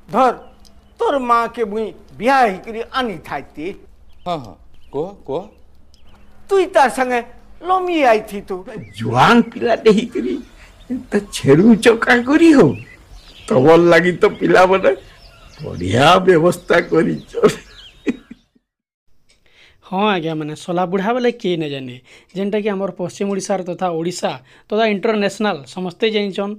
धर तोर माँ के मुई बियाह हिकरी आनी थाती हाँ हाँ कह कह तुई तार संगे लमी आई थी तू जुआन पिला देही करी तो छेरू चौका करी हो तमर लगी तो पिला बने बढ़िया व्यवस्था करी हाँ आज्ञा मैंने सोला बुढ़ा बेले किए न जाने जेनटा कि आमर पश्चिम ओडिशार तथा ओडिशा तथा इंटरनेशनल समस्ते जानछन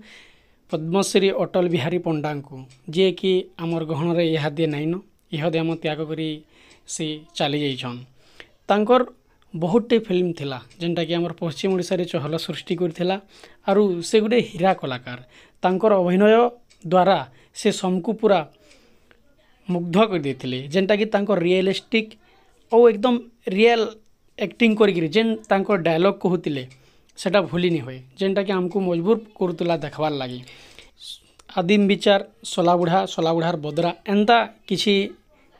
पद्मश्री अटल बिहारी पंडा को जी कि आमर गहन इहादे नाइन इहदे आम त्याग करी से चली जाइछन तांकर बहुतटे फिल्म थिला जेनटा कि आमर पश्चिम ओडिशा रे चहल सृष्टि करथिला आरु से गुटे हीरा कलाकार तांकर अभिनय द्वारा से समकु पूरा मुग्ध कर देथिले जेनटा कि तांकर रियलिस्टिक और एकदम रियल एक्टिंग करी जेन तांकर डायलॉग कहूतिले सेटा भूली नहीं हुए जेनटा कि आमको मजबूर करूला देखबार लगी आदिम विचार सोला बुढ़ार बदरा एंता किसी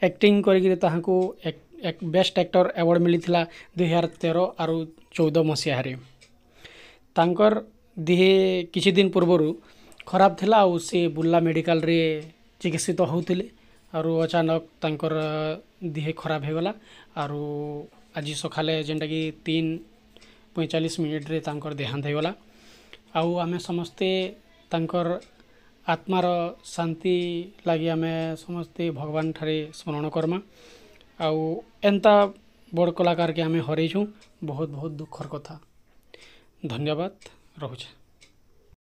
एक्टिंग करी ताहाको एक बेस्ट एक्टर अवार्ड मिली 2013 आरु 14 मसीह तांकर देहे किछि दिन पूर्वर खराब थिला और से बुर्ला मेडिकल रे चिकित्सित होउतिले आरु अचानक तांकर देह खराब हो गला आरु आज सकाले जेनटा कि 3:45 रे तांकर देहांत हो गला आउ आमे समस्ते तांकर आत्मार शांति लगी आमे समस्ते भगवान ठारे स्मरण करमा आउ एंता बड़ कलाकार के आमे हरैछू बहुत बहुत दुखर कथा धन्यवाद रहुछे।